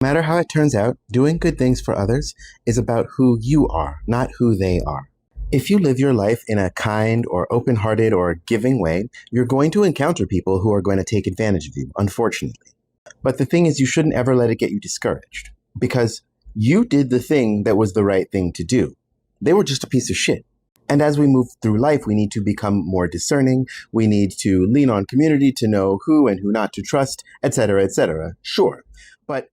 No matter how it turns out, doing good things for others is about who you are, not who they are. If you live your life in a kind or open-hearted or giving way, you're going to encounter people who are going to take advantage of you, unfortunately. But the thing is, you shouldn't ever let it get you discouraged, because you did the thing that was the right thing to do. They were just a piece of shit. And as we move through life, we need to become more discerning. We need to lean on community to know who and who not to trust, etc., etc. Sure. But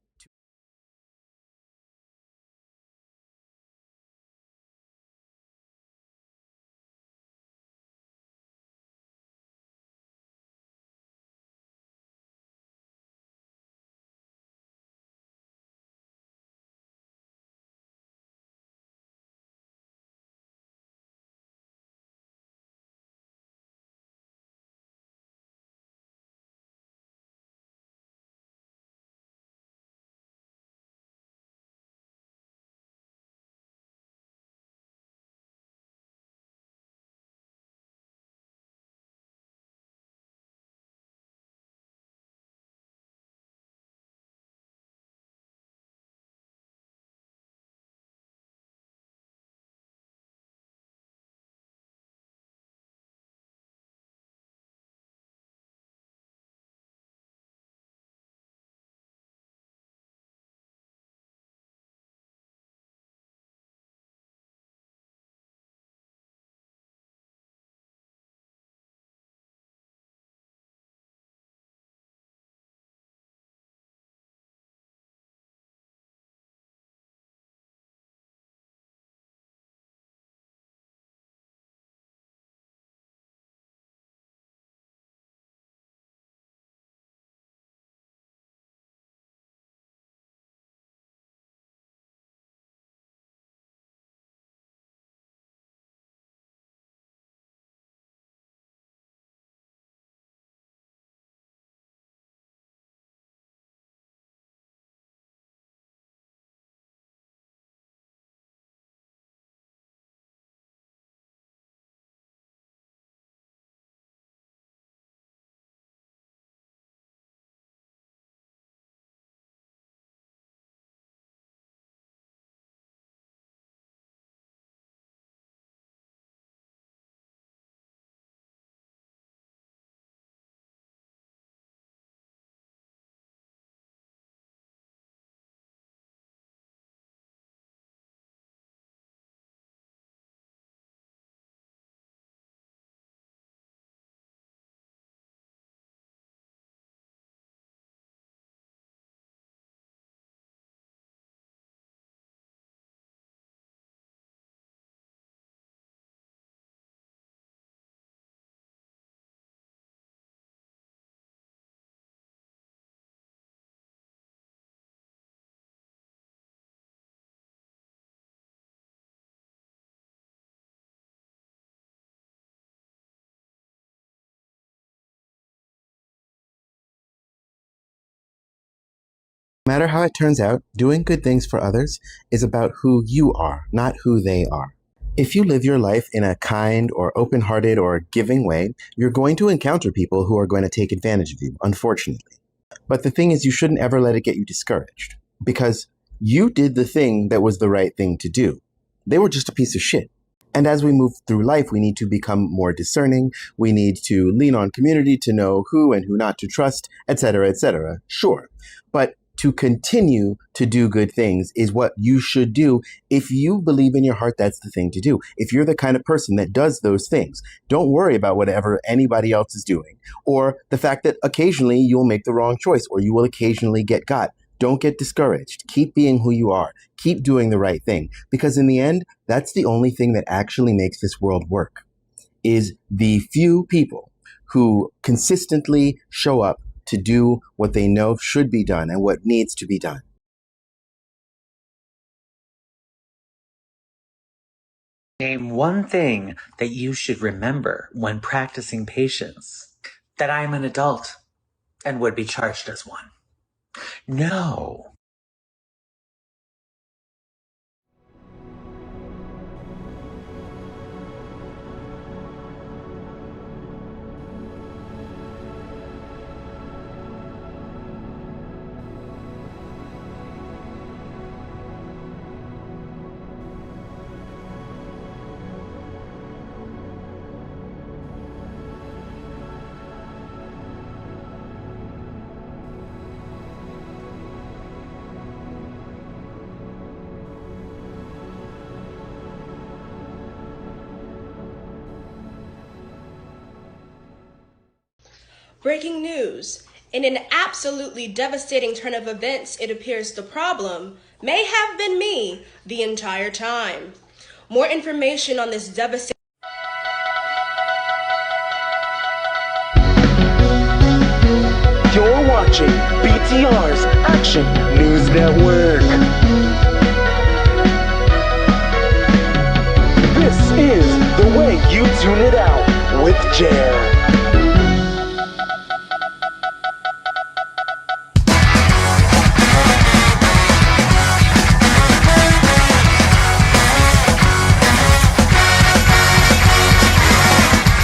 no matter how it turns out, doing good things for others is about who you are, not who they are. If you live your life in a kind or open-hearted or giving way, you're going to encounter people who are going to take advantage of you, unfortunately. But the thing is, you shouldn't ever let it get you discouraged, because you did the thing that was the right thing to do. They were just a piece of shit. And as we move through life, we need to become more discerning. We need to lean on community to know who and who not to trust, etc., etc. Sure. But to continue to do good things is what you should do. If you believe in your heart, that's the thing to do. If you're the kind of person that does those things, don't worry about whatever anybody else is doing, or the fact that occasionally you'll make the wrong choice, or you will occasionally get got. Don't get discouraged. Keep being who you are. Keep doing the right thing. Because in the end, that's the only thing that actually makes this world work, is the few people who consistently show up to do what they know should be done and what needs to be done. Name one thing that you should remember when practicing patience. That I am an adult and would be charged as one. No. Breaking news. In an absolutely devastating turn of events, it appears the problem may have been me the entire time. More information on this devastating... You're watching BTR's Action News Network. This is The Way You Tune It Out with Jer.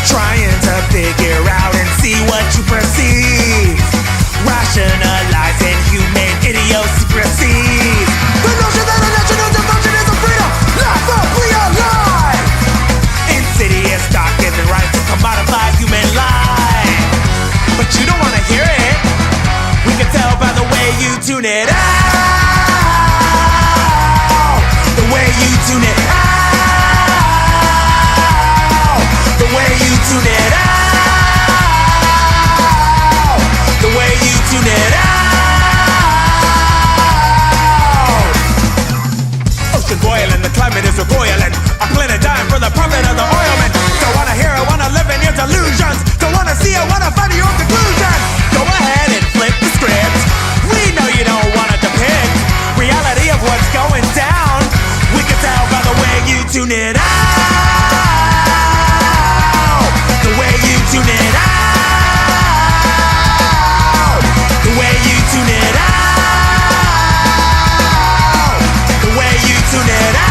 Trying to figure out and see what you perceive, rationalizing human idiosyncrasies. The notion that a national devotion is a freedom, laughably alive. Insidious doctrines and rights to commodify human life. But you don't wanna hear it. We can tell by the way you tune it out. The way you tune it out. The way you tune it out. The way you tune it out. Ocean boiling, the climate is recoiling. A planet dying for the profit of the oilmen. Don't wanna hear it, wanna live in your delusions. Don't wanna see it, wanna find your own conclusion. Go ahead and flip the script. We know you don't wanna depict reality of what's going down. We can tell by the way you tune it out. The way you tune it out. The way you tune it out. The way you tune it out.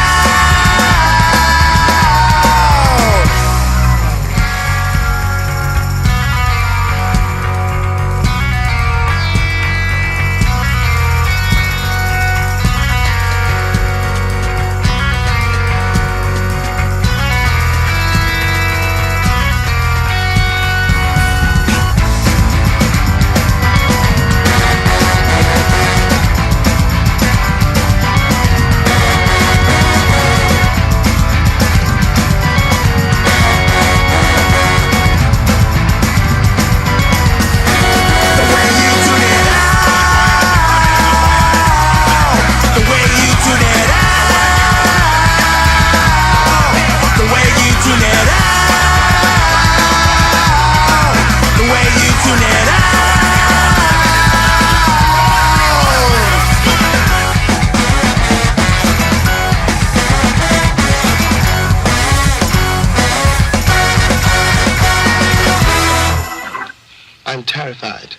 I'm terrified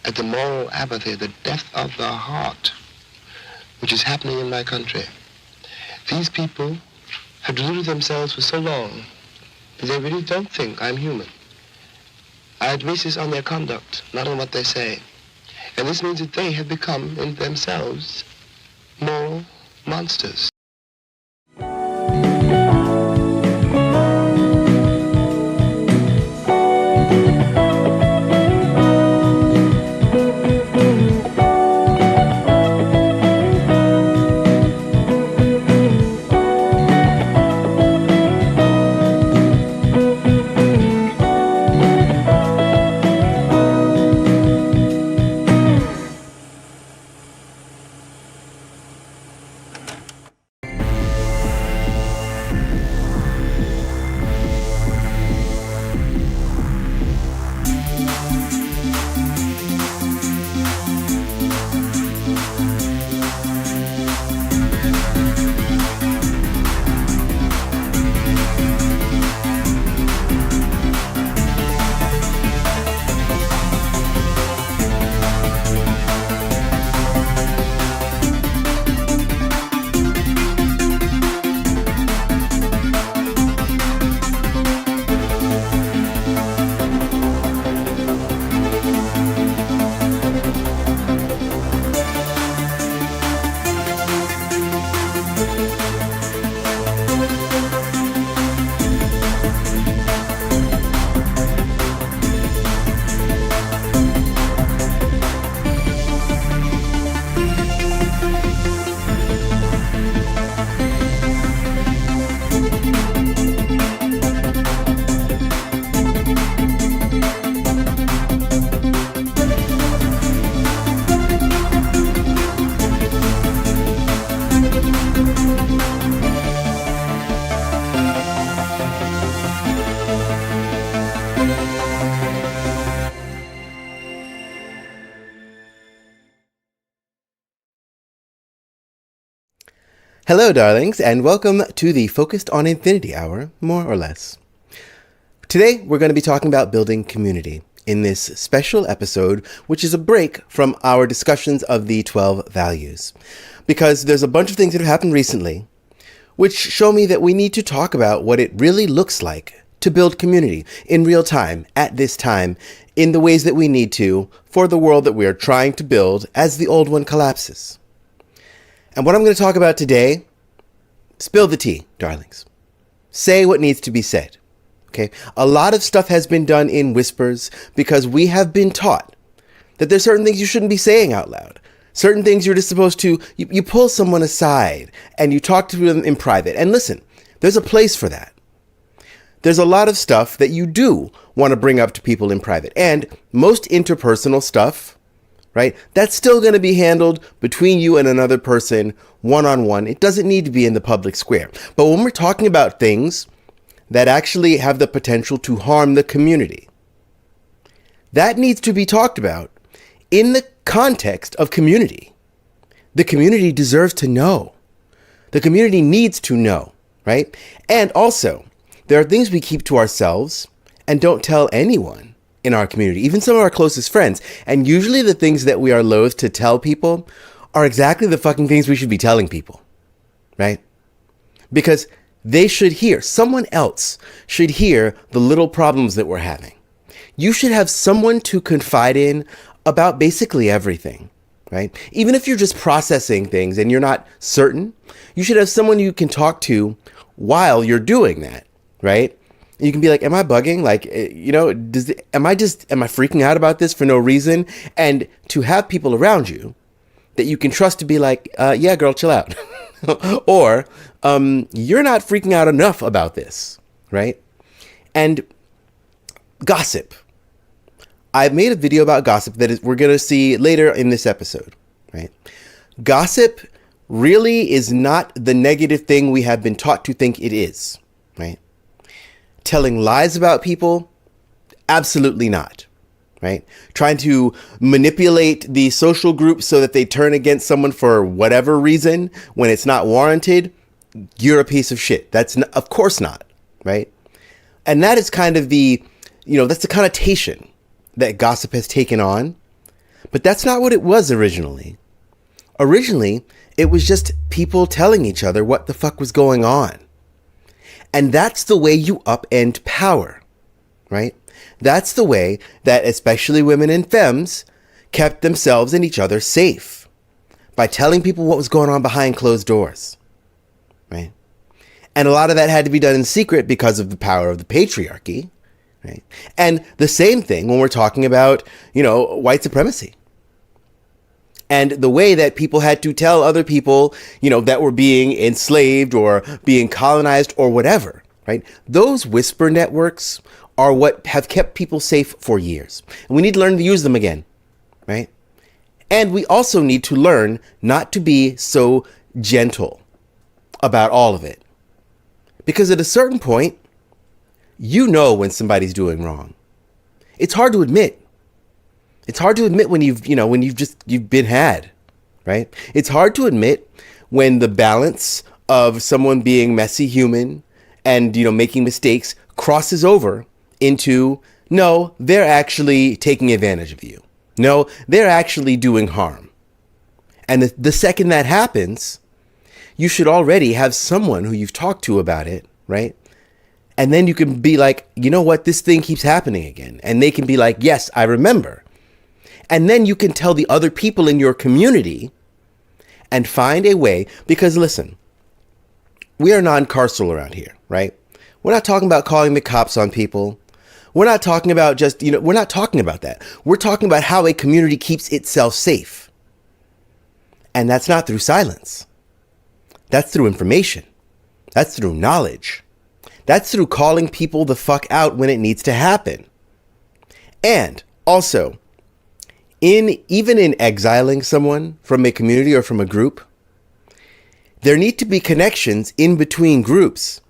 at the moral apathy, the death of the heart, which is happening in my country. These people have deluded themselves for so long that they really don't think I'm human. I base this on their conduct, not on what they say. And this means that they have become, in themselves, moral monsters. Hello, darlings, and welcome to the Focused on Infinity Hour, more or less. Today, we're going to be talking about building community in this special episode, which is a break from our discussions of the 12 values. Because there's a bunch of things that have happened recently, which show me that we need to talk about what it really looks like to build community in real time, at this time, in the ways that we need to for the world that we are trying to build as the old one collapses. And what I'm going to talk about today, spill the tea, darlings. Say what needs to be said. Okay? A lot of stuff has been done in whispers because we have been taught that there's certain things you shouldn't be saying out loud. Certain things you're just supposed to, you pull someone aside and you talk to them in private. And listen, there's a place for that. There's a lot of stuff that you do want to bring up to people in private. And most interpersonal stuff, right, that's still going to be handled between you and another person one-on-one. It doesn't need to be in the public square. But when we're talking about things that actually have the potential to harm the community, that needs to be talked about in the context of community. The community deserves to know. The community needs to know, right? And also, there are things we keep to ourselves and don't tell anyone in our community, even some of our closest friends. And usually the things that we are loath to tell people are exactly the fucking things we should be telling people, right? Because they should hear, someone else should hear the little problems that we're having. You should have someone to confide in about basically everything, right? Even if you're just processing things and you're not certain, you should have someone you can talk to while you're doing that, right? You can be like, am I bugging? Like, am I freaking out about this for no reason? And to have people around you that you can trust to be like, yeah, girl, chill out. Or, you're not freaking out enough about this, right? And gossip. I've made a video about gossip that we're going to see later in this episode, right? Gossip really is not the negative thing we have been taught to think it is, right? Telling lies about people, absolutely not, right? Trying to manipulate the social group so that they turn against someone for whatever reason when it's not warranted, you're a piece of shit. That's of course not, right? And that is kind of that's the connotation that gossip has taken on, but that's not what it was originally. Originally, it was just people telling each other what the fuck was going on. And that's the way you upend power, right? That's the way that especially women and femmes kept themselves and each other safe, by telling people what was going on behind closed doors, right? And a lot of that had to be done in secret because of the power of the patriarchy, right? And the same thing when we're talking about, white supremacy. And the way that people had to tell other people, that were being enslaved or being colonized or whatever, right? Those whisper networks are what have kept people safe for years. And we need to learn to use them again, right? And we also need to learn not to be so gentle about all of it. Because at a certain point, when somebody's doing wrong. It's hard to admit. It's hard to admit when you've been had, right? It's hard to admit when the balance of someone being messy human and, making mistakes crosses over into, no, they're actually taking advantage of you. No, they're actually doing harm. And the second that happens, you should already have someone who you've talked to about it, right? And then you can be like, you know what, this thing keeps happening again. And they can be like, yes, I remember. And then you can tell the other people in your community and find a way, because listen, we are non-carceral around here, right? We're not talking about calling the cops on people. We're not talking about we're not talking about that. We're talking about how a community keeps itself safe. And that's not through silence. That's through information. That's through knowledge. That's through calling people the fuck out when it needs to happen. And also, even in exiling someone from a community or from a group, there need to be connections in between groups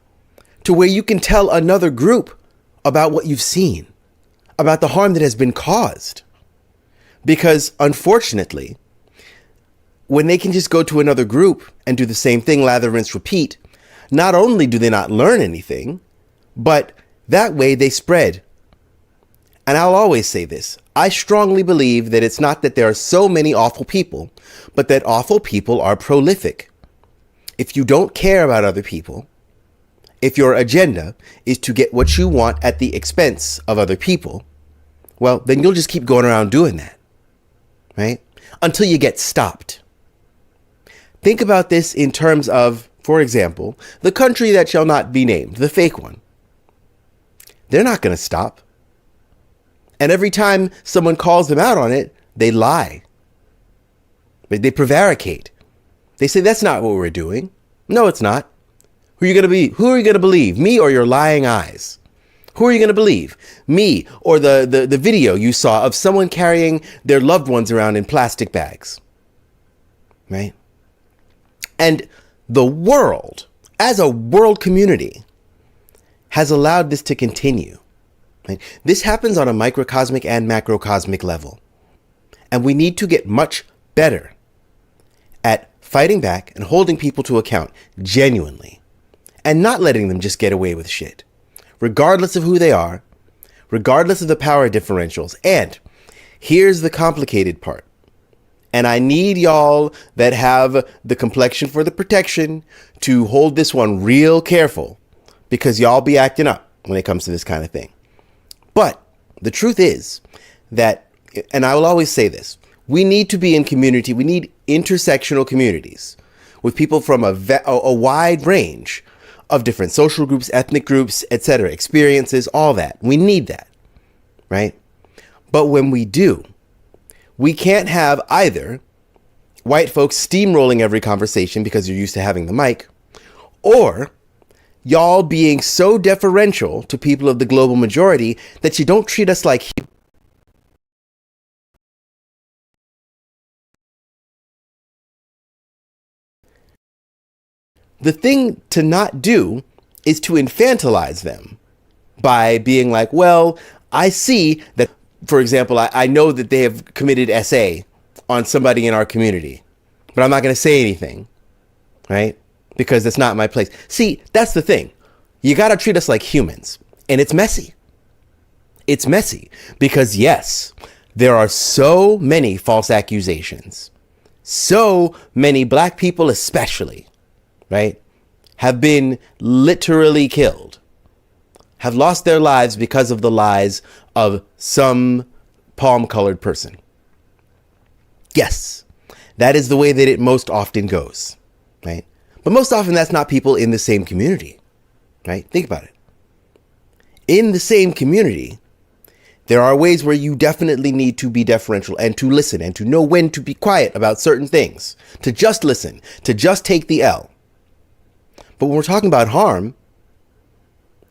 to where you can tell another group about what you've seen, about the harm that has been caused. Because unfortunately, when they can just go to another group and do the same thing, lather, rinse, repeat, not only do they not learn anything, but that way they spread. And I'll always say this. I strongly believe that it's not that there are so many awful people, but that awful people are prolific. If you don't care about other people, if your agenda is to get what you want at the expense of other people, well, then you'll just keep going around doing that, right? Until you get stopped. Think about this in terms of, for example, the country that shall not be named, the fake one. They're not going to stop. And every time someone calls them out on it, they lie. They prevaricate. They say, that's not what we're doing. No, it's not. Who are you going to be? Who are you going to believe? Me or your lying eyes? Who are you going to believe? Me or the video you saw of someone carrying their loved ones around in plastic bags? Right? And the world, as a world community, has allowed this to continue. Right? This happens on a microcosmic and macrocosmic level. And we need to get much better at fighting back and holding people to account genuinely and not letting them just get away with shit, regardless of who they are, regardless of the power differentials. And here's the complicated part. And I need y'all that have the complexion for the protection to hold this one real careful, because y'all be acting up when it comes to this kind of thing. But the truth is that, and I will always say this, we need to be in community. We need intersectional communities with people from a wide range of different social groups, ethnic groups, etc., experiences, all that. We need that, right? But when we do, we can't have either white folks steamrolling every conversation because you're used to having the mic, or y'all being so deferential to people of the global majority that you don't treat us like the thing to not do is to infantilize them by being like, well, I see that, for example, I know that they have committed SA on somebody in our community, but I'm not going to say anything, right? Because that's not my place. See, that's the thing. You got to treat us like humans. And it's messy. It's messy because, yes, there are so many false accusations. So many black people especially, right, have been literally killed, have lost their lives because of the lies of some palm-colored person. Yes, that is the way that it most often goes, right? But most often that's not people in the same community, right? Think about it. In the same community, there are ways where you definitely need to be deferential and to listen and to know when to be quiet about certain things, to just listen, to just take the L. But when we're talking about harm,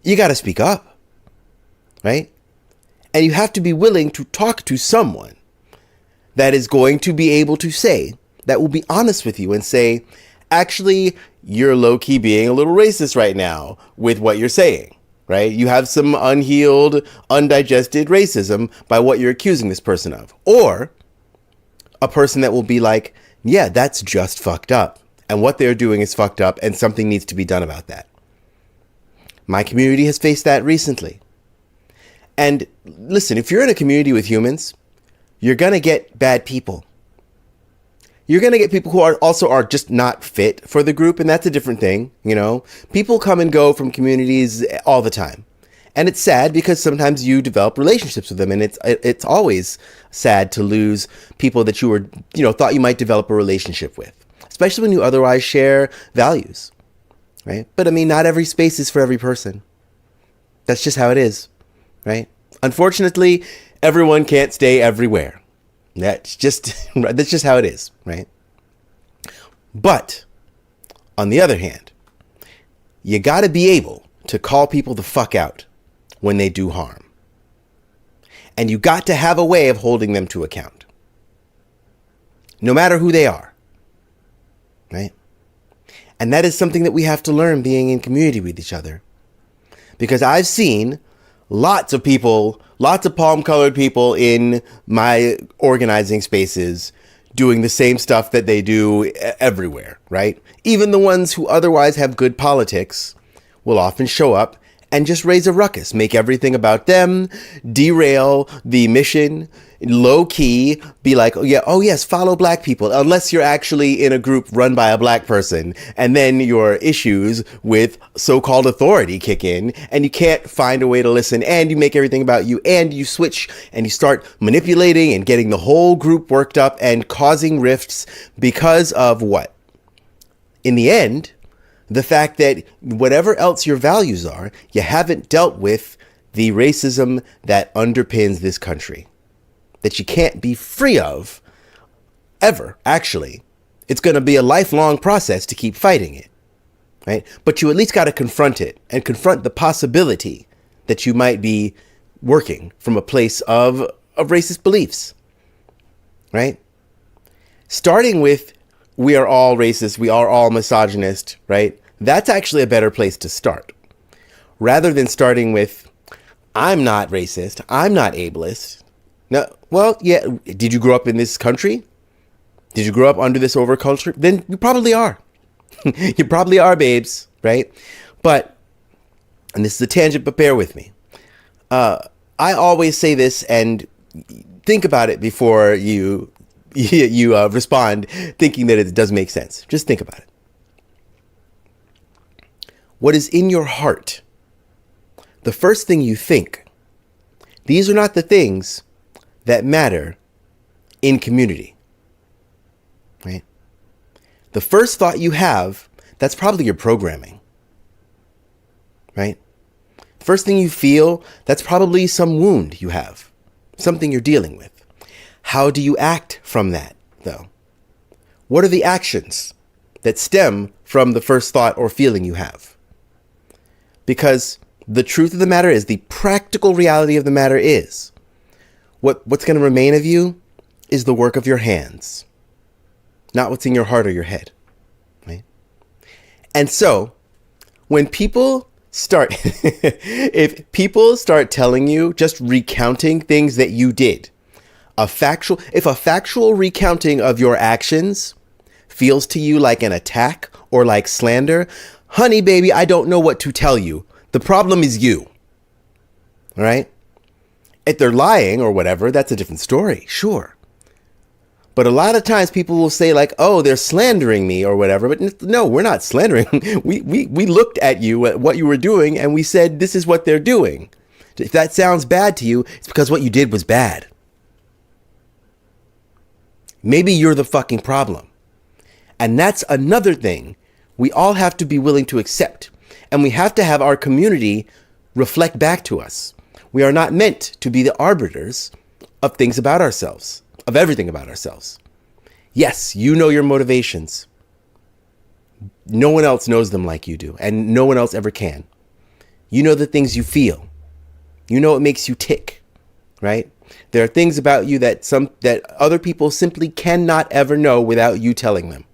you got to speak up, right? And you have to be willing to talk to someone that is going to be able to say, that will be honest with you and say, actually, you're low-key being a little racist right now with what you're saying, right? You have some unhealed, undigested racism by what you're accusing this person of. Or a person that will be like, yeah, that's just fucked up. And what they're doing is fucked up and something needs to be done about that. My community has faced that recently. And listen, if you're in a community with humans, you're going to get bad people. You're going to get people who are just not fit for the group. And that's a different thing. You know, people come and go from communities all the time. And it's sad because sometimes you develop relationships with them. And it's always sad to lose people that you were, thought you might develop a relationship with, especially when you otherwise share values, right? But I mean, not every space is for every person. That's just how it is, right? Unfortunately, everyone can't stay everywhere. That's just how it is, right? But on the other hand, you got to be able to call people the fuck out when they do harm. And you got to have a way of holding them to account, no matter who they are, right? And that is something that we have to learn being in community with each other. Because I've seen lots of people, lots of palm-colored people in my organizing spaces doing the same stuff that they do everywhere, right? Even the ones who otherwise have good politics will often show up and just raise a ruckus, make everything about them, derail the mission, low key, be like, oh yes, follow black people, unless you're actually in a group run by a black person. And then your issues with so-called authority kick in and you can't find a way to listen and you make everything about you and you switch and you start manipulating and getting the whole group worked up and causing rifts because of what? In the end, the fact that whatever else your values are, you haven't dealt with the racism that underpins this country, that you can't be free of ever, actually. It's going to be a lifelong process to keep fighting it, right? But you at least got to confront it and confront the possibility that you might be working from a place of racist beliefs, right? Starting with, we are all racist, we are all misogynist, right? That's actually a better place to start. Rather than starting with, I'm not racist, I'm not ableist. No, well, yeah, did you grow up in this country? Did you grow up under this overculture? Then you probably are. You probably are, babes, right? But, and this is a tangent, but bear with me. I always say this, and think about it before you respond thinking that it does make sense. Just think about it. What is in your heart, the first thing you think, these are not the things that matter in community, right? The first thought you have, that's probably your programming, right? The first thing you feel, that's probably some wound you have, something you're dealing with. How do you act from that, though? What are the actions that stem from the first thought or feeling you have? Because the truth of the matter is, the practical reality of the matter is, what's going to remain of you is the work of your hands, not what's in your heart or your head, right? And so, when people start, if people start telling you, just recounting things that you did, if a factual recounting of your actions feels to you like an attack or like slander, honey, baby, I don't know what to tell you. The problem is you. All right? If they're lying or whatever, that's a different story, sure. But a lot of times people will say like, oh, they're slandering me or whatever. But no, we're not slandering. We looked at you, at what you were doing, and we said, this is what they're doing. If that sounds bad to you, it's because what you did was bad. Maybe you're the fucking problem. And that's another thing we all have to be willing to accept. And we have to have our community reflect back to us. We are not meant to be the arbiters of things about ourselves, of everything about ourselves. Yes, you know your motivations. No one else knows them like you do, and no one else ever can. You know the things you feel. You know what makes you tick, right? There are things about you that other people simply cannot ever know without you telling them.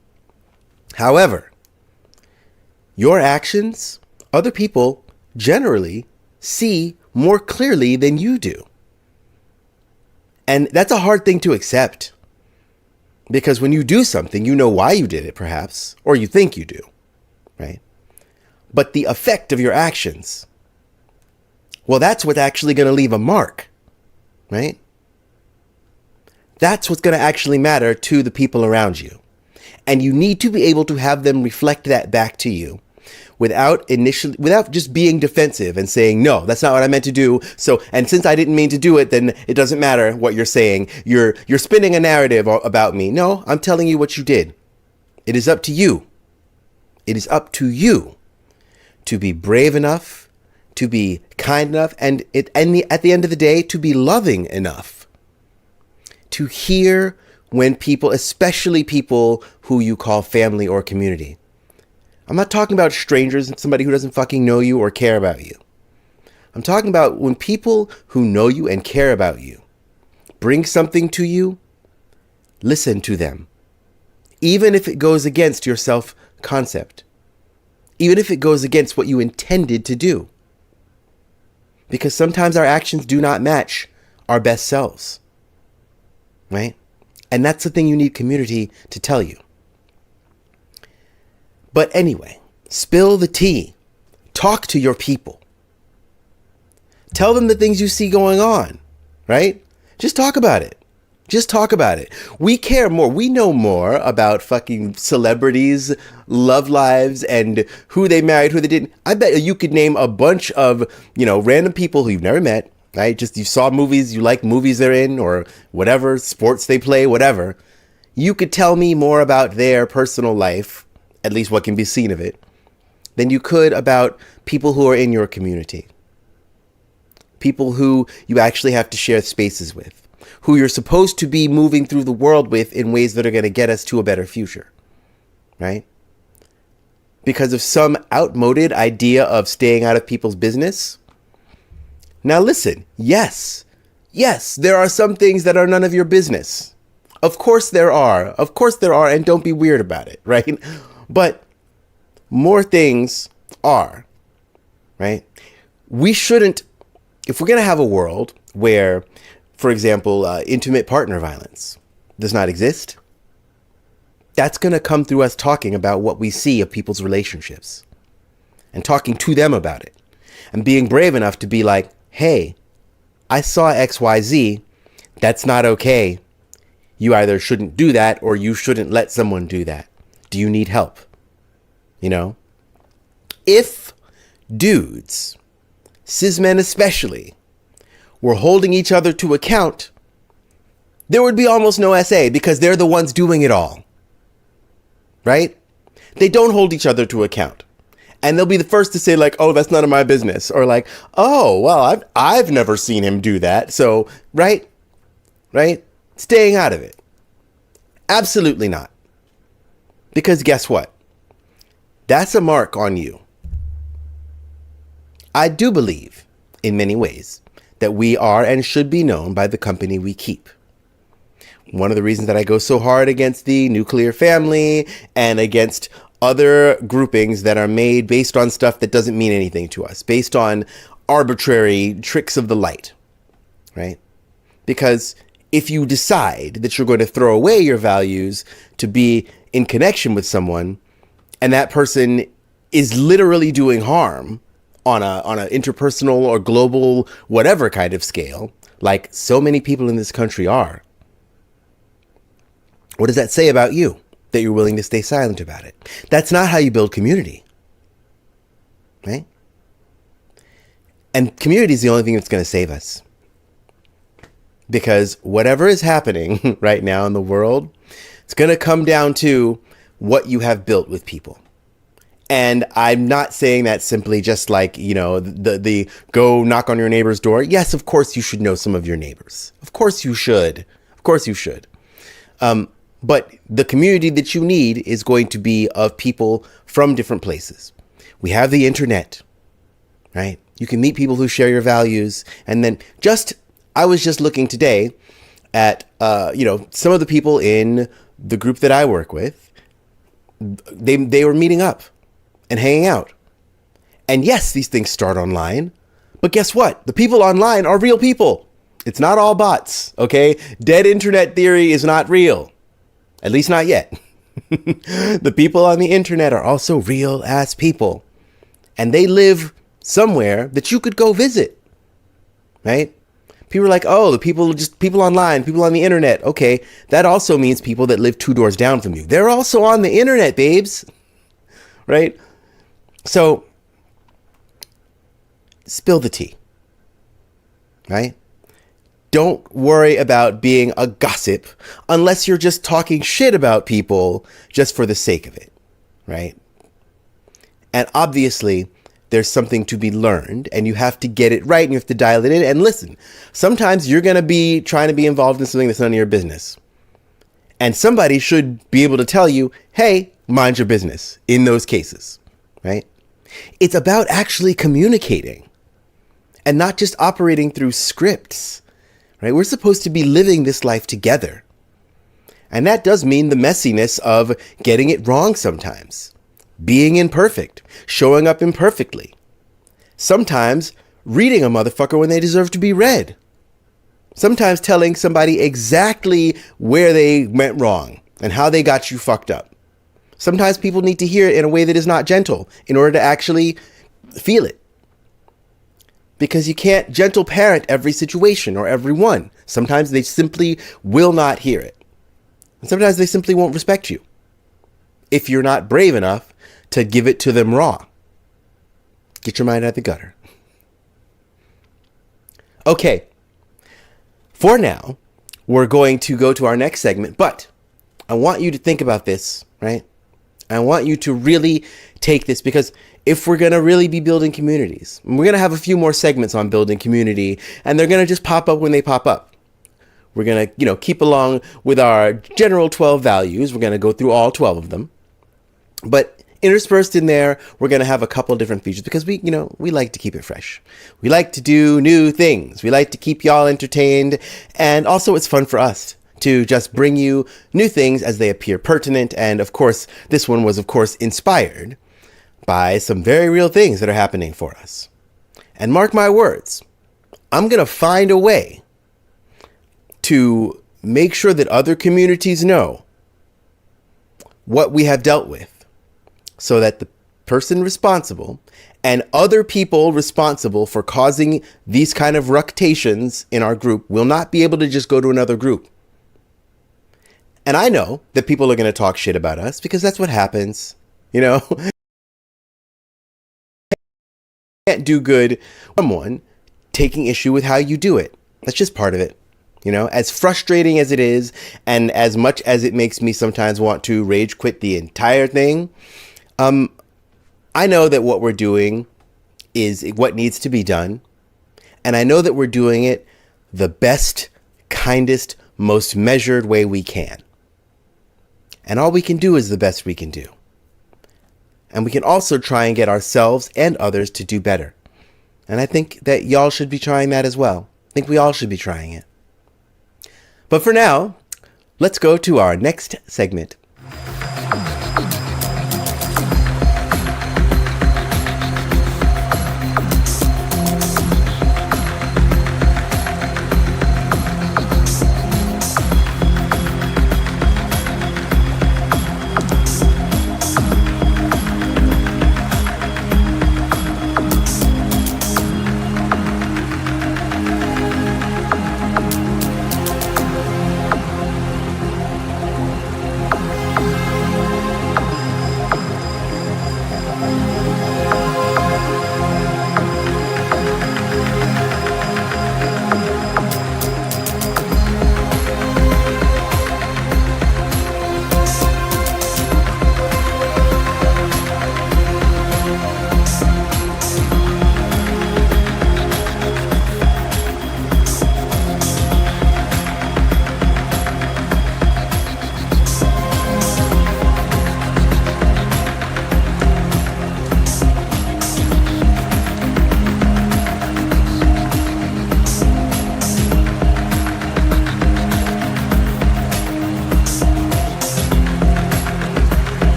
However, your actions, other people generally see more clearly than you do. And that's a hard thing to accept. Because when you do something, you know why you did it, perhaps, or you think you do, right? But the effect of your actions, well, that's what's actually going to leave a mark, right? That's what's going to actually matter to the people around you. And you need to be able to have them reflect that back to you without just being defensive and saying, no, that's not what I meant to do. So, and since I didn't mean to do it, then it doesn't matter what you're saying. You're spinning a narrative about me. No, I'm telling you what you did. It is up to you. It is up to you to be brave enough, to be kind enough, and at the end of the day, to be loving enough to hear when people, especially people who you call family or community. I'm not talking about strangers and somebody who doesn't fucking know you or care about you. I'm talking about when people who know you and care about you bring something to you, listen to them. Even if it goes against your self-concept. Even if it goes against what you intended to do. Because sometimes our actions do not match our best selves. Right? And that's the thing you need community to tell you. But anyway, spill the tea. Talk to your people. Tell them the things you see going on, right? Just talk about it. Just talk about it. We care more. We know more about fucking celebrities, love lives, and who they married, who they didn't. I bet you could name a bunch of, random people who you've never met, right? Just you saw movies, you like movies they're in, or whatever, sports they play, whatever. You could tell me more about their personal life, at least what can be seen of it, than you could about people who are in your community. People who you actually have to share spaces with, who you're supposed to be moving through the world with in ways that are going to get us to a better future, right? Because of some outmoded idea of staying out of people's business. Now listen, yes, there are some things that are none of your business. Of course there are, and don't be weird about it, right? But more things are, right? We shouldn't, if we're going to have a world where, for example, intimate partner violence does not exist, that's going to come through us talking about what we see of people's relationships and talking to them about it and being brave enough to be like, hey, I saw XYZ. That's not okay. You either shouldn't do that or you shouldn't let someone do that. Do you need help? If dudes, cis men especially, were holding each other to account, there would be almost no SA because they're the ones doing it all. Right? They don't hold each other to account. And they'll be the first to say like, oh, that's none of my business. Or like, oh, well, I've never seen him do that. So, right? Staying out of it. Absolutely not. Because guess what? That's a mark on you. I do believe, in many ways, that we are and should be known by the company we keep. One of the reasons that I go so hard against the nuclear family and against other groupings that are made based on stuff that doesn't mean anything to us, based on arbitrary tricks of the light, right? Because if you decide that you're going to throw away your values to be in connection with someone, and that person is literally doing harm on a interpersonal or global whatever kind of scale, like so many people in this country are, what does that say about you that you're willing to stay silent about it? That's not how you build community, right? And community is the only thing that's going to save us. Because whatever is happening right now in the world, it's going to come down to what you have built with people. And I'm not saying that simply just like, the go knock on your neighbor's door. Yes, of course you should know some of your neighbors. Of course you should. But the community that you need is going to be of people from different places. We have the internet, right? You can meet people who share your values. And then I was just looking today at, some of the people in the group that I work with. They were meeting up and hanging out. And yes, these things start online. But guess what? The people online are real people. It's not all bots, okay? Dead internet theory is not real. At least not yet. The people on the internet are also real ass people. And they live somewhere that you could go visit, right? People are like, oh, people online, people on the internet. Okay, that also means people that live 2 doors down from you. They're also on the internet, babes, right? So, spill the tea, right? Don't worry about being a gossip unless you're just talking shit about people just for the sake of it, right? And obviously, there's something to be learned and you have to get it right and you have to dial it in. And listen, sometimes you're going to be trying to be involved in something that's none of your business. And somebody should be able to tell you, hey, mind your business in those cases, right? It's about actually communicating and not just operating through scripts. Right? We're supposed to be living this life together. And that does mean the messiness of getting it wrong sometimes, being imperfect, showing up imperfectly, sometimes reading a motherfucker when they deserve to be read, Sometimes telling somebody exactly where they went wrong and how they got you fucked up. Sometimes people need to hear it in a way that is not gentle in order to actually feel it. Because you can't gentle parent every situation or everyone. Sometimes they simply will not hear it. And sometimes they simply won't respect you if you're not brave enough to give it to them raw. Get your mind out of the gutter. Okay. For now, we're going to go to our next segment, but I want you to think about this, right? I want you to really take this, because if we're going to really be building communities, we're going to have a few more segments on building community, and they're going to just pop up when they pop up. We're going to, keep along with our general 12 values. We're going to go through all 12 of them. But interspersed in there, we're going to have a couple different features because we like to keep it fresh. We like to do new things. We like to keep y'all entertained. And also it's fun for us to just bring you new things as they appear pertinent. And of course, this one was, of course, inspired by some very real things that are happening for us. And mark my words, I'm going to find a way to make sure that other communities know what we have dealt with, so that the person responsible and other people responsible for causing these kind of ructations in our group will not be able to just go to another group. And I know that people are going to talk shit about us because that's what happens, Can't do good. Someone taking issue with how you do it. That's just part of it. As frustrating as it is, and as much as it makes me sometimes want to rage quit the entire thing, I know that what we're doing is what needs to be done. And I know that we're doing it the best, kindest, most measured way we can. And all we can do is the best we can do. And we can also try and get ourselves and others to do better. And I think that y'all should be trying that as well. I think we all should be trying it. But for now, let's go to our next segment.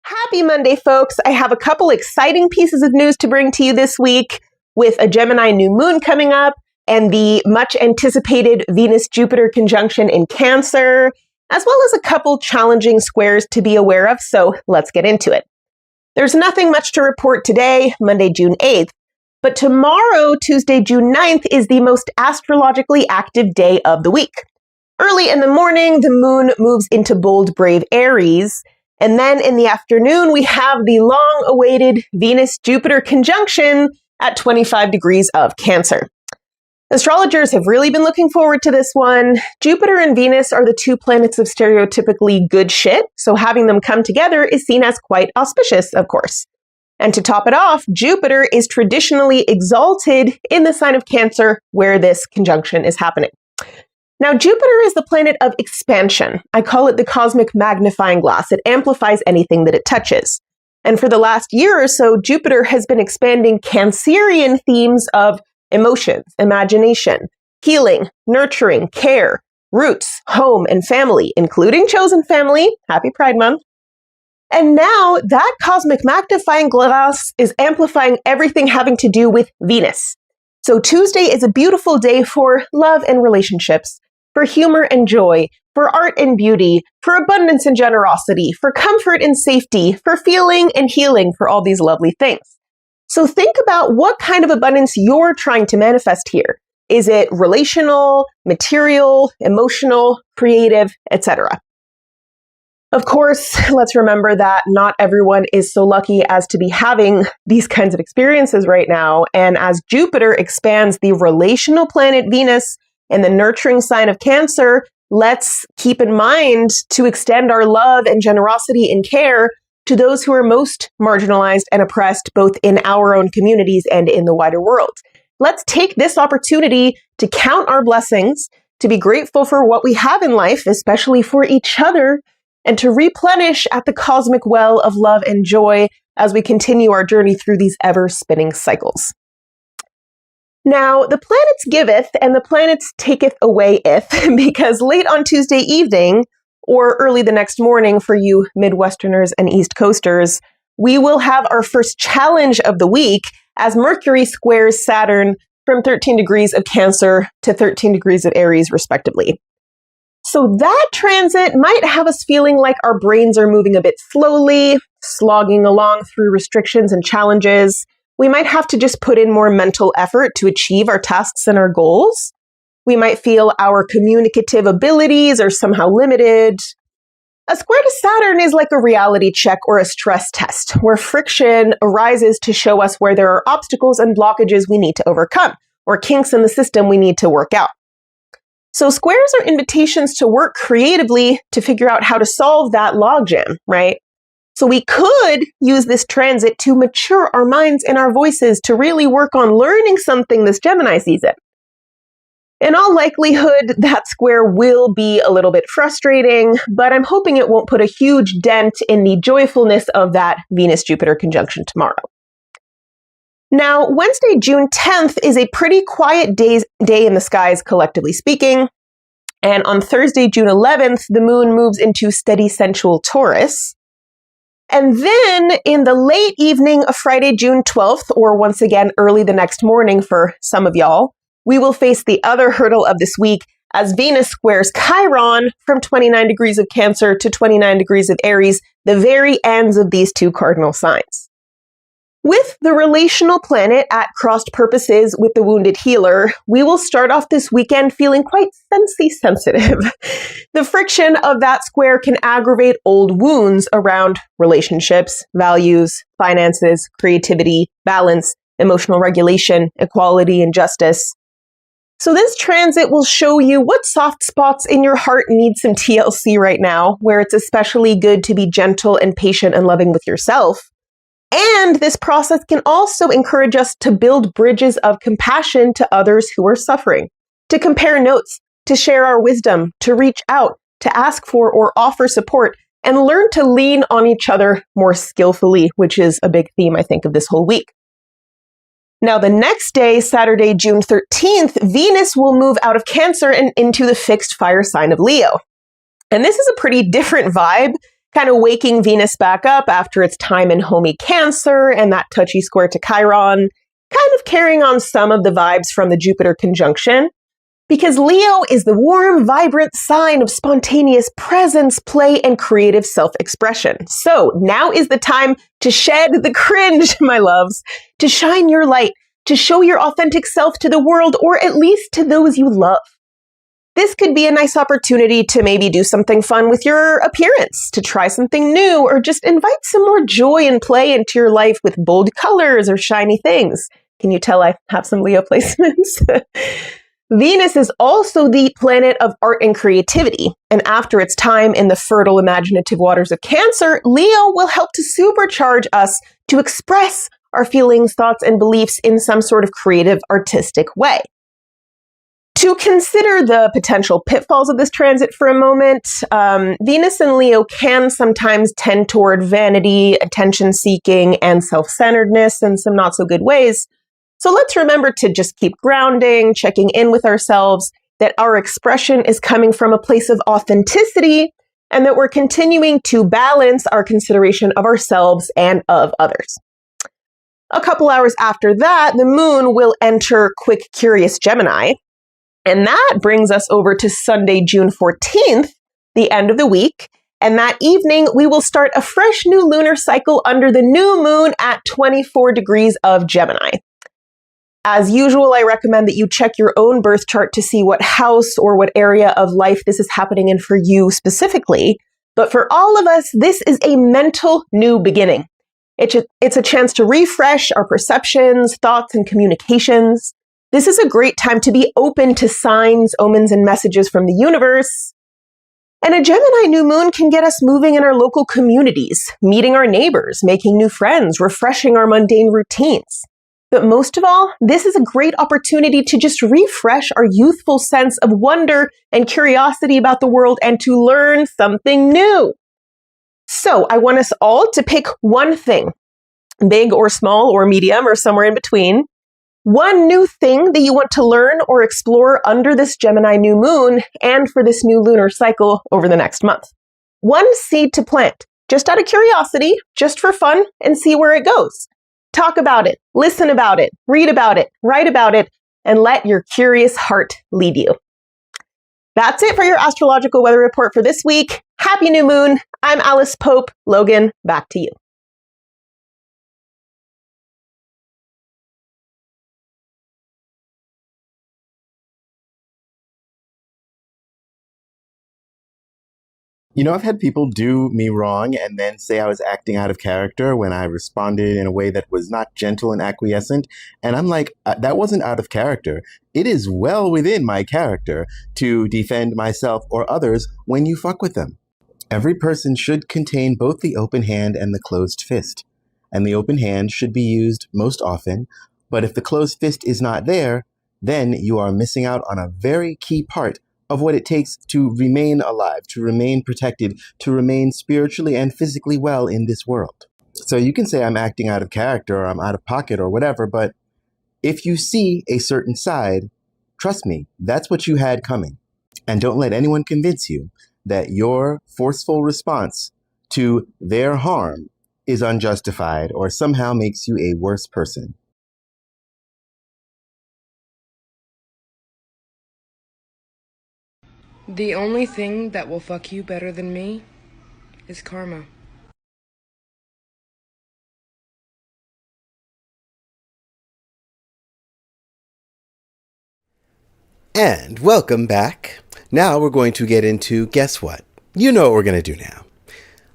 Happy Monday, folks. I have a couple exciting pieces of news to bring to you this week, with a Gemini new moon coming up and the much anticipated Venus-Jupiter conjunction in Cancer, as well as a couple challenging squares to be aware of. So let's get into it. There's nothing much to report today, Monday, June 8th, but tomorrow, Tuesday, June 9th, is the most astrologically active day of the week. Early in the morning, the moon moves into bold, brave Aries. And then in the afternoon, we have the long-awaited Venus-Jupiter conjunction at 25 degrees of Cancer. Astrologers have really been looking forward to this one. Jupiter and Venus are the two planets of stereotypically good shit, so having them come together is seen as quite auspicious, of course. And to top it off, Jupiter is traditionally exalted in the sign of Cancer, where this conjunction is happening. Now, Jupiter is the planet of expansion. I call it the cosmic magnifying glass. It amplifies anything that it touches. And for the last year or so, Jupiter has been expanding Cancerian themes of emotions, imagination, healing, nurturing, care, roots, home, and family, including chosen family. Happy Pride Month. And now that cosmic magnifying glass is amplifying everything having to do with Venus. So Tuesday is a beautiful day for love and relationships, for humor and joy, for art and beauty, for abundance and generosity, for comfort and safety, for feeling and healing, for all these lovely things. So think about what kind of abundance you're trying to manifest here. Is it relational, material, emotional, creative, etc.? Of course, let's remember that not everyone is so lucky as to be having these kinds of experiences right now. And as Jupiter expands the relational planet Venus and the nurturing sign of Cancer, let's keep in mind to extend our love and generosity and care to those who are most marginalized and oppressed, both in our own communities and in the wider world. Let's take this opportunity to count our blessings, to be grateful for what we have in life, especially for each other, and to replenish at the cosmic well of love and joy as we continue our journey through these ever-spinning cycles. Now, the planets giveth and the planets taketh awayeth, because late on Tuesday evening, or early the next morning for you Midwesterners and East Coasters, we will have our first challenge of the week as Mercury squares Saturn from 13 degrees of Cancer to 13 degrees of Aries, respectively. So that transit might have us feeling like our brains are moving a bit slowly, slogging along through restrictions and challenges. We might have to just put in more mental effort to achieve our tasks and our goals. We might feel our communicative abilities are somehow limited. A square to Saturn is like a reality check or a stress test, where friction arises to show us where there are obstacles and blockages we need to overcome, or kinks in the system we need to work out. So squares are invitations to work creatively to figure out how to solve that logjam, right? So we could use this transit to mature our minds and our voices to really work on learning something this Gemini season. In all likelihood, that square will be a little bit frustrating, but I'm hoping it won't put a huge dent in the joyfulness of that Venus-Jupiter conjunction tomorrow. Now, Wednesday, June 10th is a pretty quiet day in the skies, collectively speaking. And on Thursday, June 11th, the moon moves into steady sensual Taurus. And then in the late evening of Friday, June 12th, or once again early the next morning for some of y'all, we will face the other hurdle of this week as Venus squares Chiron from 29 degrees of Cancer to 29 degrees of Aries, the very ends of these two cardinal signs. With the relational planet at crossed purposes with the wounded healer, we will start off this weekend feeling quite sensey sensitive. The friction of that square can aggravate old wounds around relationships, values, finances, creativity, balance, emotional regulation, equality, and justice. So this transit will show you what soft spots in your heart need some TLC right now, where it's especially good to be gentle and patient and loving with yourself. And this process can also encourage us to build bridges of compassion to others who are suffering, to compare notes, to share our wisdom, to reach out, to ask for or offer support, and learn to lean on each other more skillfully, which is a big theme, I think, of this whole week. Now, the next day, Saturday, June 13th, Venus will move out of Cancer and into the fixed fire sign of Leo. And this is a pretty different vibe, kind of waking Venus back up after its time in homey Cancer and that touchy square to Chiron, kind of carrying on some of the vibes from the Jupiter conjunction. Because Leo is the warm, vibrant sign of spontaneous presence, play, and creative self-expression. So now is the time to shed the cringe, my loves, to shine your light, to show your authentic self to the world, or at least to those you love. This could be a nice opportunity to maybe do something fun with your appearance, to try something new, or just invite some more joy and play into your life with bold colors or shiny things. Can you tell I have some Leo placements? Venus is also the planet of art and creativity, and after its time in the fertile imaginative waters of Cancer, Leo will help to supercharge us to express our feelings, thoughts, and beliefs in some sort of creative, artistic way. To consider the potential pitfalls of this transit for a moment, Venus and Leo can sometimes tend toward vanity, attention-seeking, and self-centeredness in some not-so-good ways. So let's remember to just keep grounding, checking in with ourselves, that our expression is coming from a place of authenticity, and that we're continuing to balance our consideration of ourselves and of others. A couple hours after that, the moon will enter quick, curious Gemini. And that brings us over to Sunday, June 14th, the end of the week. And that evening, we will start a fresh new lunar cycle under the new moon at 24 degrees of Gemini. As usual, I recommend that you check your own birth chart to see what house or what area of life this is happening in for you specifically. But for all of us, this is a mental new beginning. It's a chance to refresh our perceptions, thoughts, and communications. This is a great time to be open to signs, omens, and messages from the universe. And a Gemini new moon can get us moving in our local communities, meeting our neighbors, making new friends, refreshing our mundane routines. But most of all, this is a great opportunity to just refresh our youthful sense of wonder and curiosity about the world and to learn something new. So I want us all to pick one thing, big or small or medium or somewhere in between, one new thing that you want to learn or explore under this Gemini new moon and for this new lunar cycle over the next month. One seed to plant, just out of curiosity, just for fun, and see where it goes. Talk about it, listen about it, read about it, write about it, and let your curious heart lead you. That's it for your astrological weather report for this week. Happy new moon. I'm Alice Pope. Logan, back to you. You know, I've had people do me wrong and then say I was acting out of character when I responded in a way that was not gentle and acquiescent. And I'm like, that wasn't out of character. It is well within my character to defend myself or others when you fuck with them. Every person should contain both the open hand and the closed fist. And the open hand should be used most often. But if the closed fist is not there, then you are missing out on a very key part of what it takes to remain alive, to remain protected, to remain spiritually and physically well in this world. So you can say I'm acting out of character or I'm out of pocket or whatever, but if you see a certain side, trust me, that's what you had coming. And don't let anyone convince you that your forceful response to their harm is unjustified or somehow makes you a worse person. The only thing that will fuck you better than me is karma. And welcome back. Now we're going to get into, guess what? You know what we're going to do now.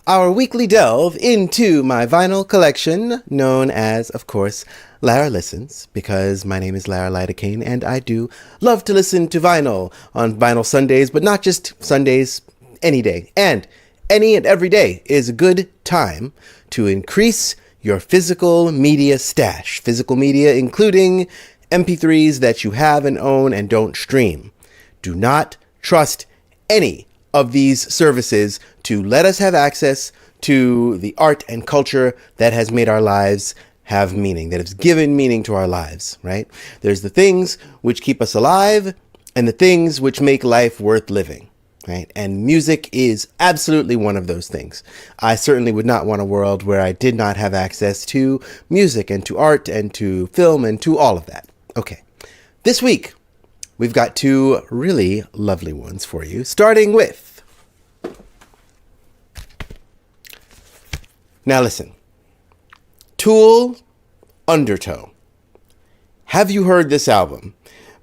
Our weekly delve into my vinyl collection, known as, of course, Lara Listens, because my name is Lara Lidocaine, and I do love to listen to vinyl on Vinyl Sundays, but not just Sundays, any day. And any and every day is a good time to increase your physical media stash. Physical media including MP3s that you have and own and don't stream. Do not trust any of these services to let us have access to the art and culture that has made our lives have meaning, that has given meaning to our lives, right? There's the things which keep us alive and the things which make life worth living, right? And music is absolutely one of those things. I certainly would not want a world where I did not have access to music and to art and to film and to all of that. Okay, this week, we've got two really lovely ones for you, starting with... Now listen, Tool, Undertow. Have you heard this album?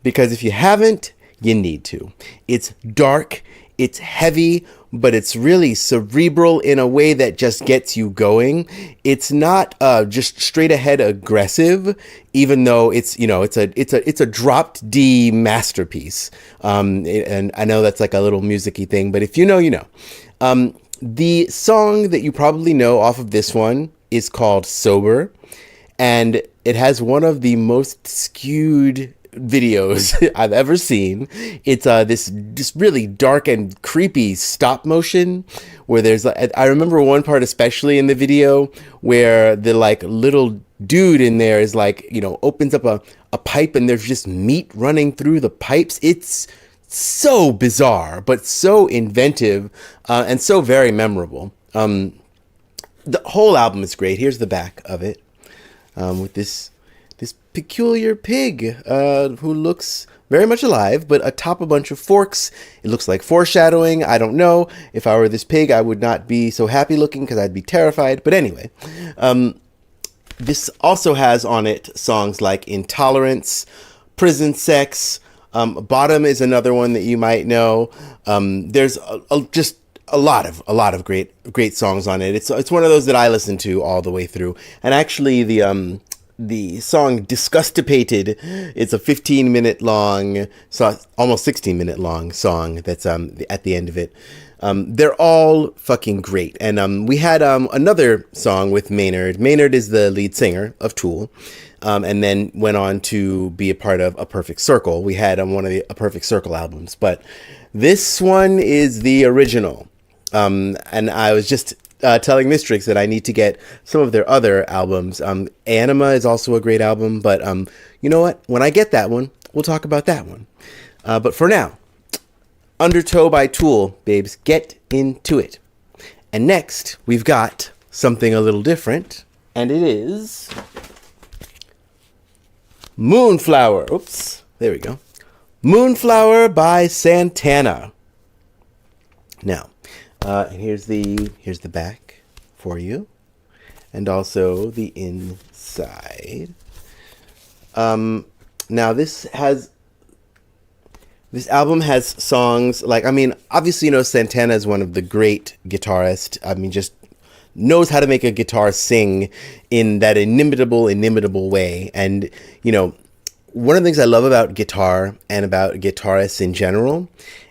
Because if you haven't, you need to. It's dark, it's heavy, but it's really cerebral in a way that just gets you going. It's not just straight ahead aggressive, even though it's, you know, it's a dropped D masterpiece. And I know that's like a little music-y thing, but if you know, you know. The song that you probably know off of this one is called Sober, and it has one of the most skewed videos I've ever seen. It's this really dark and creepy stop motion where there's I remember one part especially in the video where the like little dude in there is like, you know, opens up a pipe and there's just meat running through the pipes. It's so bizarre, but so inventive, and so very memorable. The whole album is great. Here's the back of it, with this peculiar pig who looks very much alive, but atop a bunch of forks. It looks like foreshadowing. I don't know. If I were this pig, I would not be so happy looking because I'd be terrified. But anyway, this also has on it songs like Intolerance, Prison Sex. Bottom is another one that you might know. There's just a lot of great songs on it. It's one of those that I listen to all the way through. And actually, the song Disgustipated, it's a 15-minute long, almost 16-minute long song that's at the end of it. They're all fucking great. And we had another song with Maynard. Maynard is the lead singer of Tool, and then went on to be a part of A Perfect Circle. We had one of the A Perfect Circle albums, but this one is the original. And I was just telling Mistrix that I need to get some of their other albums. Anima is also a great album, but you know what? When I get that one, we'll talk about that one. But for now, Undertow by Tool, babes, get into it. And next, we've got something a little different, and it is Moonflower. Oops, there we go. Moonflower by Santana. Now, and here's the back for you, and also the inside. Now this album has songs like, I mean, obviously, you know, Santana is one of the great guitarists. I mean, just knows how to make a guitar sing in that inimitable way. And, you know, one of the things I love about guitar and about guitarists in general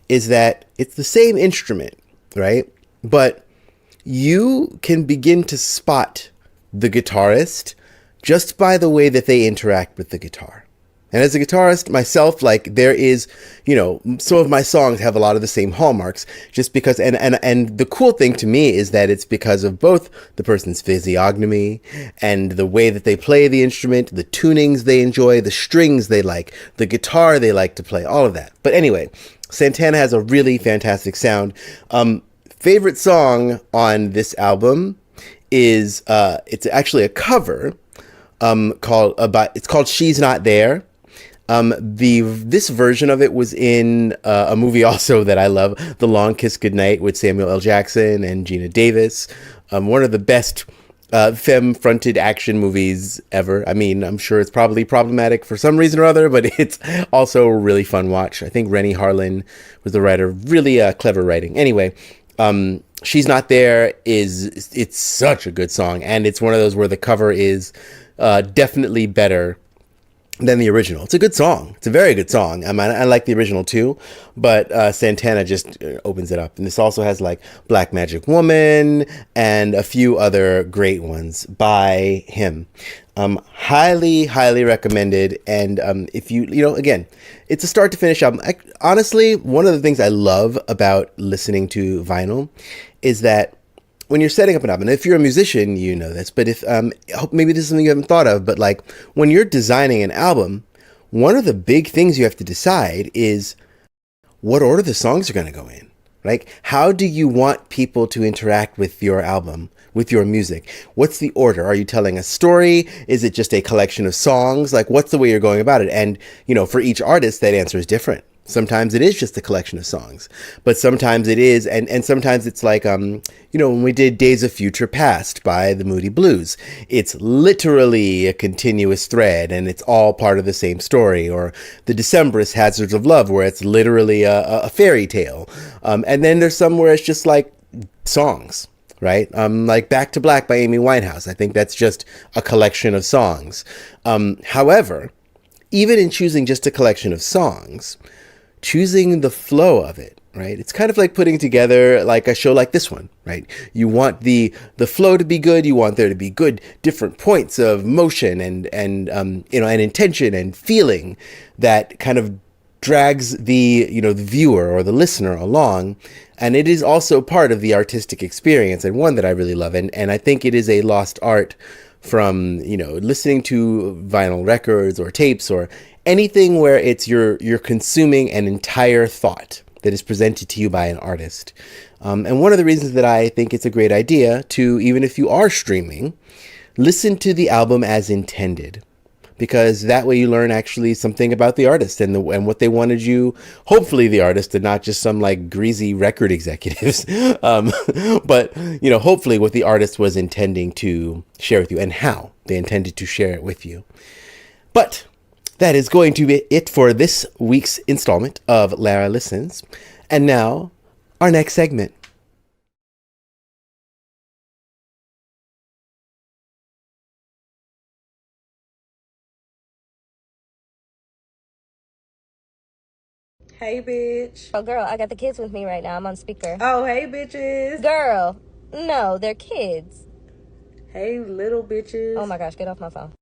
is that it's the same instrument, right? But you can begin to spot the guitarist just by the way that they interact with the guitar. And as a guitarist myself, like, there is, you know, some of my songs have a lot of the same hallmarks just because, and the cool thing to me is that it's because of both the person's physiognomy and the way that they play the instrument, the tunings they enjoy, the strings they like, the guitar they like to play, all of that. But anyway, Santana has a really fantastic sound. Favorite song on this album is, it's actually a cover, it's called She's Not There. This version of it was in a movie also that I love, The Long Kiss Goodnight, with Samuel L. Jackson and Gina Davis. One of the best femme-fronted action movies ever. I mean, I'm sure it's probably problematic for some reason or other, but it's also a really fun watch. I think Rennie Harlan was the writer. Really clever writing. Anyway, She's Not There it's such a good song, and it's one of those where the cover is definitely better than the original. It's a good song. It's a very good song. I mean, I like the original too, but Santana just opens it up. And this also has like Black Magic Woman and a few other great ones by him. Highly recommended. And if you know, again, it's a start to finish album. Honestly, one of the things I love about listening to vinyl is that when you're setting up an album, if you're a musician, you know this, but if maybe this is something you haven't thought of, but like when you're designing an album, one of the big things you have to decide is what order the songs are going to go in. Like, how do you want people to interact with your album, with your music? What's the order? Are you telling a story? Is it just a collection of songs? Like, what's the way you're going about it? And, you know, for each artist, that answer is different. Sometimes it is just a collection of songs, but sometimes it is, and sometimes it's like, you know, when we did Days of Future Past by the Moody Blues, it's literally a continuous thread and it's all part of the same story. Or the Decemberists, Hazards of Love, where it's literally a fairy tale. And then there's some where it's just like songs, right? Like Back to Black by Amy Winehouse. I think that's just a collection of songs. However, even in choosing just a collection of songs, choosing the flow of it, right? It's kind of like putting together like a show like this one, right? You want the flow to be good. You want there to be good different points of motion and intention and feeling that kind of drags the viewer or the listener along. And it is also part of the artistic experience, and one that I really love. And I think it is a lost art from, listening to vinyl records or tapes or anything where it's you're consuming an entire thought that is presented to you by an artist. And one of the reasons that I think it's a great idea to, even if you are streaming, listen to the album as intended, because that way you learn actually something about the artist and what they wanted you, hopefully the artist, and not just some like greasy record executives, but hopefully what the artist was intending to share with you and how they intended to share it with you. But that is going to be it for this week's installment of Lara Listens. And now, our next segment. Hey, bitch. Oh, girl, I got the kids with me right now. I'm on speaker. Oh, hey, bitches. Girl, no, they're kids. Hey, little bitches. Oh my gosh, get off my phone.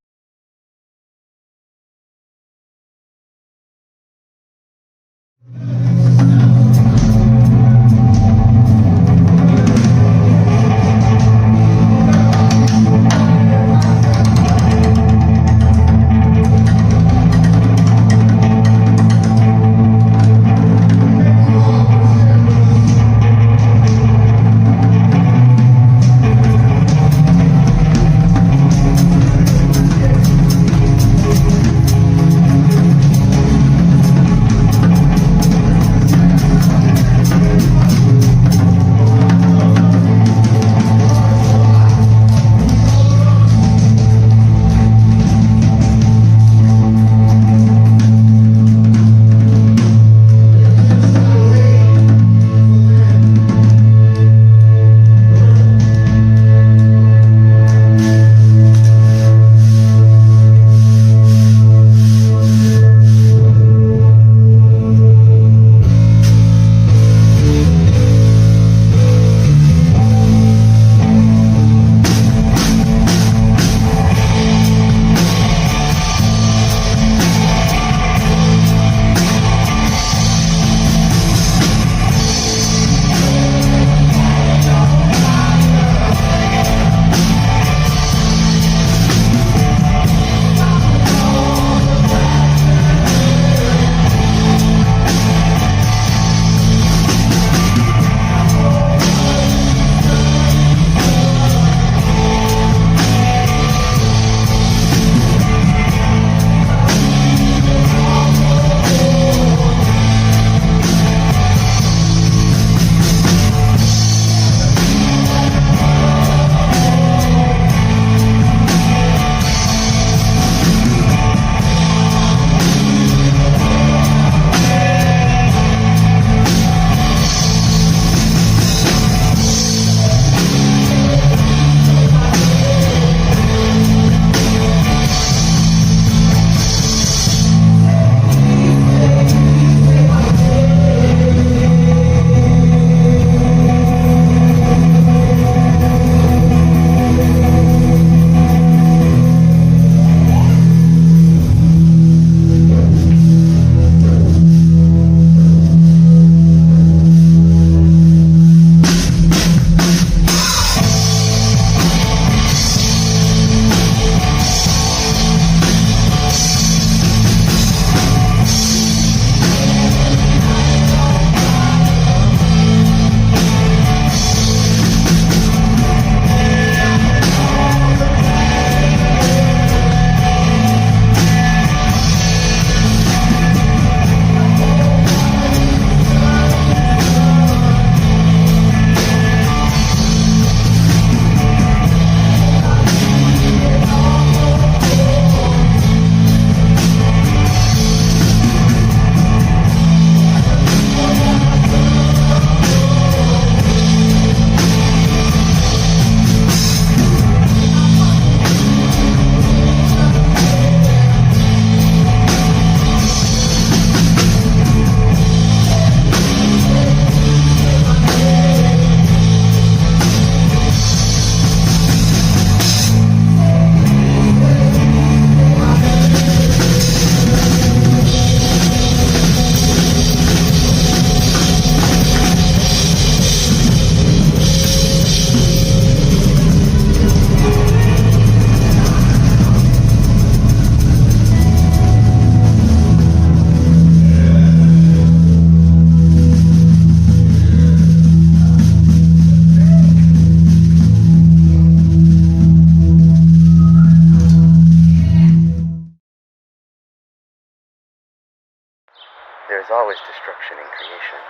always destruction in creation.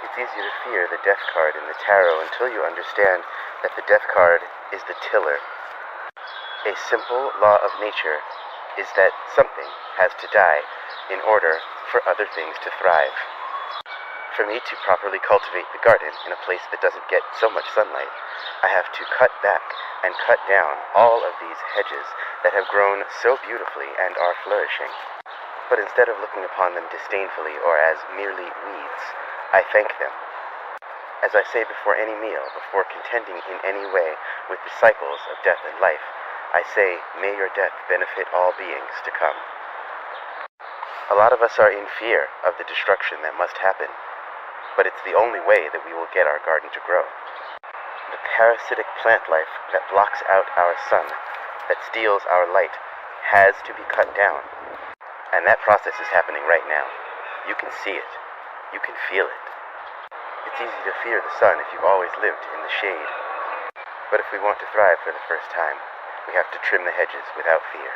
It's easy to fear the death card in the tarot until you understand that the death card is the tiller. A simple law of nature is that something has to die in order for other things to thrive. For me to properly cultivate the garden in a place that doesn't get so much sunlight, I have to cut back and cut down all of these hedges that have grown so beautifully and are flourishing. But instead of looking upon them disdainfully or as merely weeds, I thank them. As I say before any meal, before contending in any way with the cycles of death and life, I say, may your death benefit all beings to come. A lot of us are in fear of the destruction that must happen, but it's the only way that we will get our garden to grow. The parasitic plant life that blocks out our sun, that steals our light, has to be cut down. And that process is happening right now. You can see it. You can feel it. It's easy to fear the sun if you've always lived in the shade. But if we want to thrive for the first time, we have to trim the hedges without fear.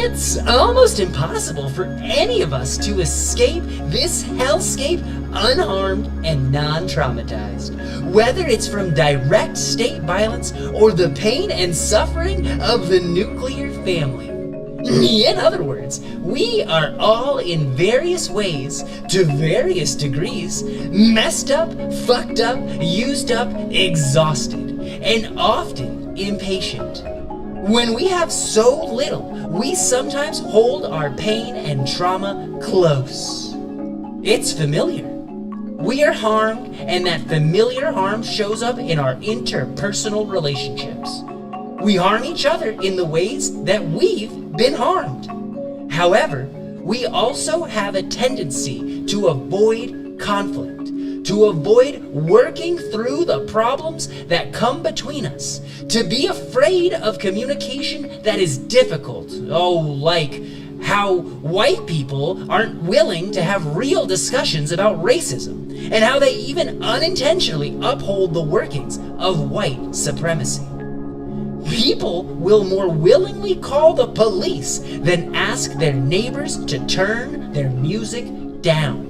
It's almost impossible for any of us to escape this hellscape unharmed and non-traumatized. Whether it's from direct state violence or the pain and suffering of the nuclear family. In other words, we are all in various ways, to various degrees, messed up, fucked up, used up, exhausted, and often impatient. When we have so little, we sometimes hold our pain and trauma close. It's familiar. We are harmed, and that familiar harm shows up in our interpersonal relationships. We harm each other in the ways that we've been harmed. However, we also have a tendency to avoid conflict, to avoid working through the problems that come between us, to be afraid of communication that is difficult. Oh, like how white people aren't willing to have real discussions about racism, and how they even unintentionally uphold the workings of white supremacy. People will more willingly call the police than ask their neighbors to turn their music down.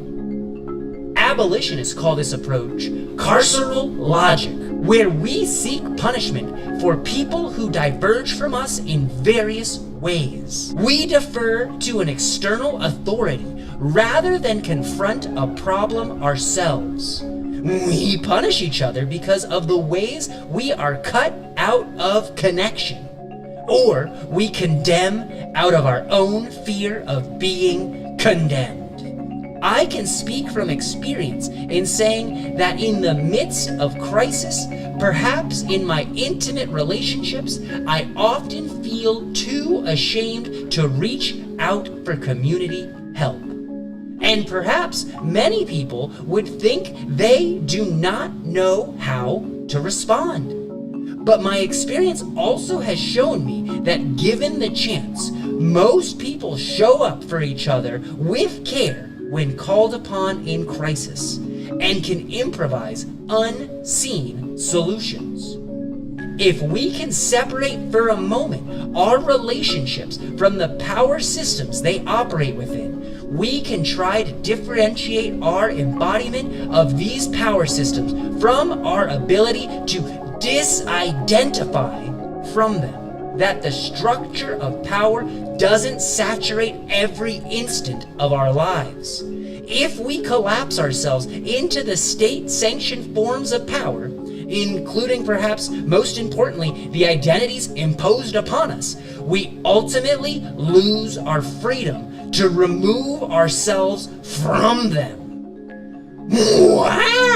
Abolitionists call this approach carceral logic, where we seek punishment for people who diverge from us in various ways. We defer to an external authority rather than confront a problem ourselves. We punish each other because of the ways we are cut out of connection, or we condemn out of our own fear of being condemned. I can speak from experience in saying that in the midst of crisis, perhaps in my intimate relationships, I often feel too ashamed to reach out for community help. And perhaps many people would think they do not know how to respond. But my experience also has shown me that given the chance, most people show up for each other with care when called upon in crisis, and can improvise unseen solutions. If we can separate for a moment our relationships from the power systems they operate within, we can try to differentiate our embodiment of these power systems from our ability to disidentify from them. That the structure of power doesn't saturate every instant of our lives. If we collapse ourselves into the state-sanctioned forms of power, including perhaps most importantly the identities imposed upon us, we ultimately lose our freedom to remove ourselves from them. Wow!